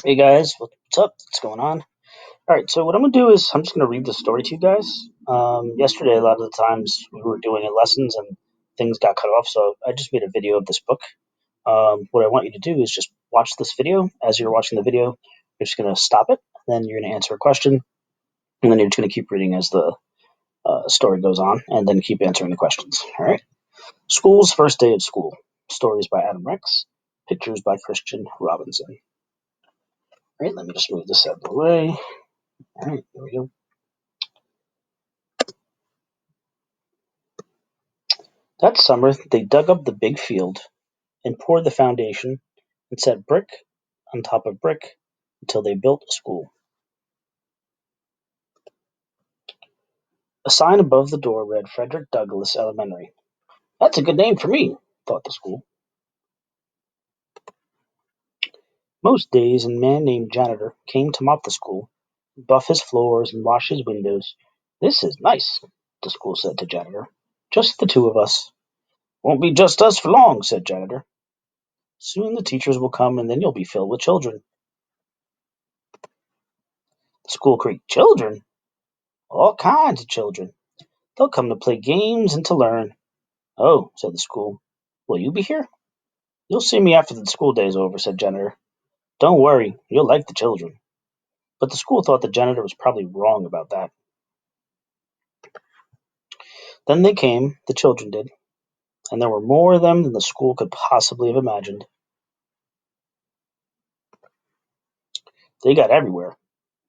Hey guys, what's up? What's going on? All right, so what I'm gonna do is I'm just gonna read the story to you guys. Yesterday, a lot of the times we were doing lessons and things got cut off, so I just made a video of this book. What I want you to do is just watch this video. As you're watching the video, you're just gonna stop it, then you're gonna answer a question, and then you're just gonna keep reading as the story goes on, and then keep answering the questions. All right. School's first day of school. Stories by Adam Rex. Pictures by Christian Robinson. All right, let me just move this out of the way. All right, there we go. That summer they dug up the big field and poured the foundation and set brick on top of brick until they built a school. A sign above the door read Frederick Douglass Elementary. That's a good name for me, thought the school. Most days a man named Janitor came to mop the school, buff his floors and wash his windows. This is nice, the school said to Janitor. Just the two of us. Won't be just us for long, said Janitor. Soon the teachers will come and then you'll be filled with children. The school creaked. Children? All kinds of children. They'll come to play games and to learn. Oh, said the school. Will you be here? You'll see me after the school day's over, said Janitor. Don't worry, you'll like the children. But the school thought the janitor was probably wrong about that. Then they came, the children did, and there were more of them than the school could possibly have imagined. They got everywhere.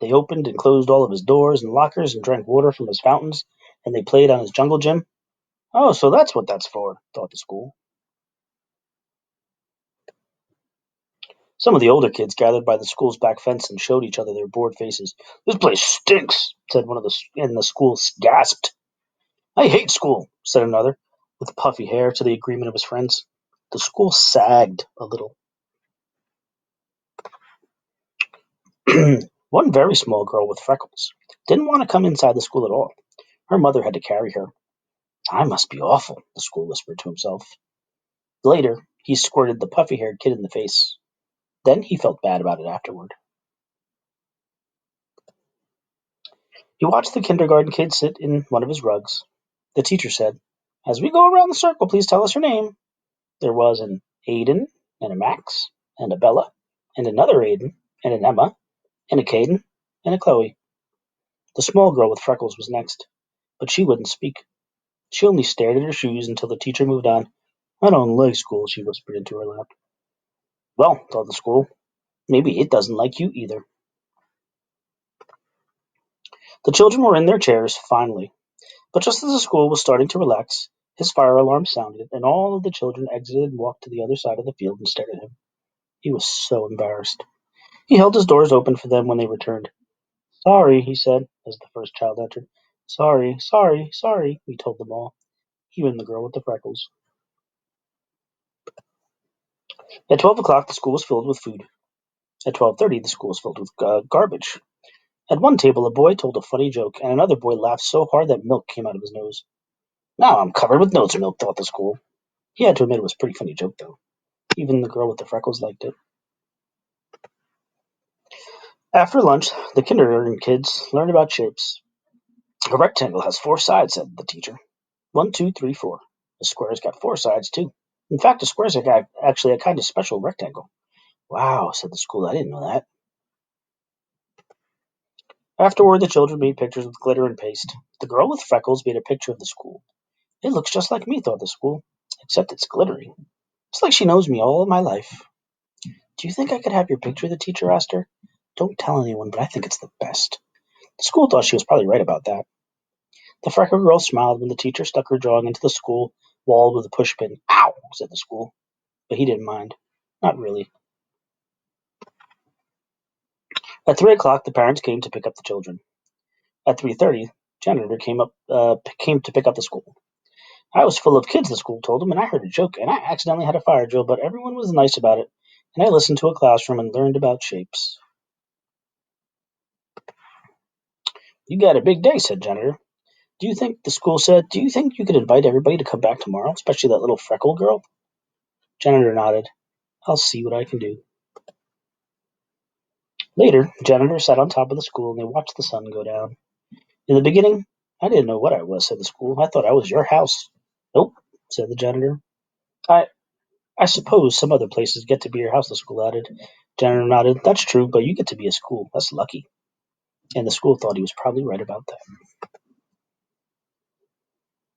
They opened and closed all of his doors and lockers and drank water from his fountains, and they played on his jungle gym. Oh, so that's what that's for, thought the school. Some of the older kids gathered by the school's back fence and showed each other their bored faces. This place stinks, said one of the, and the school gasped. I hate school, said another, with puffy hair to the agreement of his friends. The school sagged a little. One very small girl with freckles didn't want to come inside the school at all. Her mother had to carry her. I must be awful, the school whispered to himself. Later, he squirted the puffy haired kid in the face. Then he felt bad about it afterward. He watched the kindergarten kid sit in one of his rugs. The teacher said, As we go around the circle, please tell us your name. There was an Aiden, and a Max, and a Bella, and another Aiden, and an Emma, and a Caden, and a Chloe. The small girl with freckles was next, but she wouldn't speak. She only stared at her shoes until the teacher moved on. I don't like school, she whispered into her lap. Well, thought the school, maybe it doesn't like you either. The children were in their chairs, finally, but just as the school was starting to relax, his fire alarm sounded, and all of the children exited and walked to the other side of the field and stared at him. He was so embarrassed. He held his doors open for them when they returned. Sorry, he said, as the first child entered. Sorry, sorry, sorry, he told them all, even the girl with the freckles. At 12 o'clock, the school was filled with food. At 12:30, the school was filled with garbage. At one table, a boy told a funny joke, and another boy laughed so hard that milk came out of his nose. Now I'm covered with nose milk, thought the school. He had to admit it was a pretty funny joke, though. Even the girl with the freckles liked it. After lunch, the kindergarten kids learned about shapes. A rectangle has four sides, said the teacher. One, two, three, four. A square's got four sides, too. In fact, a square's actually a kind of special rectangle. Wow, said the school. I didn't know that. Afterward, the children made pictures with glitter and paste. The girl with freckles made a picture of the school. It looks just like me, thought the school, except it's glittery. It's like she knows me all my life. Do you think I could have your picture? The teacher asked her. Don't tell anyone, but I think it's the best. The school thought she was probably right about that. The freckled girl smiled when the teacher stuck her drawing into the school wall with a pushpin. Ow, said the school. But he didn't mind. Not really. At 3 o'clock, the parents came to pick up the children. At 3:30, janitor came to pick up the school. I was full of kids, the school told him, and I heard a joke, and I accidentally had a fire drill, but everyone was nice about it, and I listened to a classroom and learned about shapes. You got a big day, said janitor. The school said, do you think you could invite everybody to come back tomorrow, especially that little freckle girl? Janitor nodded. I'll see what I can do. Later, the janitor sat on top of the school and they watched the sun go down. In the beginning, I didn't know what I was, said the school. I thought I was your house. Nope, said the janitor. I I suppose some other places get to be your house, the school added. Janitor nodded. That's true, but you get to be a school. That's lucky. And the school thought he was probably right about that.